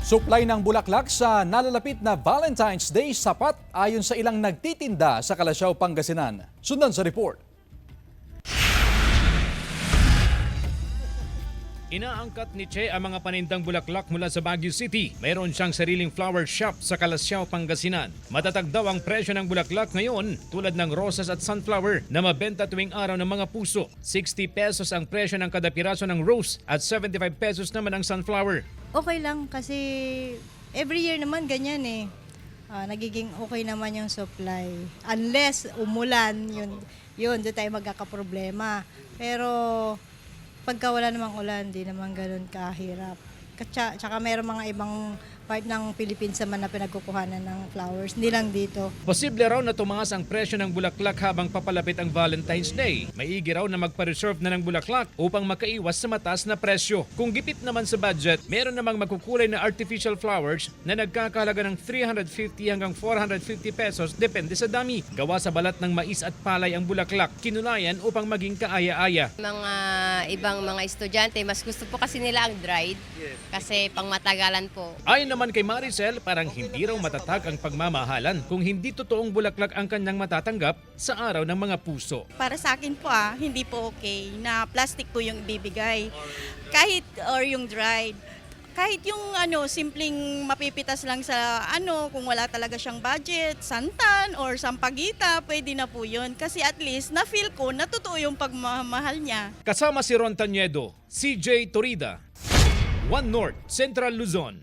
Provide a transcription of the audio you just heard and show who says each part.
Speaker 1: Supply ng bulaklak sa nalalapit na Valentine's Day sapat ayon sa ilang nagtitinda sa Calasiao, Pangasinan. Sundan sa report.
Speaker 2: Inaangkat ni Che ang mga panindang bulaklak mula sa Baguio City. Mayroon siyang sariling flower shop sa Calasiao, Pangasinan. Matatag daw ang presyo ng bulaklak ngayon tulad ng roses at sunflower na mabenta tuwing araw ng mga puso. 60 pesos ang presyo ng kada piraso ng rose at 75 pesos naman ang sunflower.
Speaker 3: Okay lang kasi every year naman ganyan eh. Nagiging okay naman yung supply. Unless umulan, yun doon tayo magkakaproblema. Pero pagka wala namang ulan, di naman ganun kahirap. Tsaka mayroong mga ibang part ng Philippines naman na pinagkukuhanan ng flowers, hindi lang dito.
Speaker 2: Posible raw na tumaas ang presyo ng bulaklak habang papalapit ang Valentine's Day. Maigi raw na magpa-reserve na ng bulaklak upang makaiwas sa mataas na presyo. Kung gipit naman sa budget, meron namang magkukulay na artificial flowers na nagkakahalaga ng 350 hanggang 450 pesos depende sa dami. Gawa sa balat ng mais at palay ang bulaklak, kinulayan upang maging kaaya-aya.
Speaker 4: Mga ibang mga estudyante, mas gusto po kasi nila ang dried kasi pangmatagalan po.
Speaker 2: Ayon naman kay Maricel, parang hindi raw matatag ang pagmamahalan kung hindi totoong bulaklak ang kanyang matatanggap sa araw ng mga puso.
Speaker 5: Para sa akin po hindi po okay na plastic po yung ibibigay. Kahit or yung dried. Kahit yung simpleng mapipitas lang sa kung wala talaga siyang budget, santan or sampagita, pwede na po yun. Kasi at least na-feel ko na totoo yung pagmamahal niya.
Speaker 2: Kasama si Ron Taniedo, CJ Torida, One North, Central Luzon.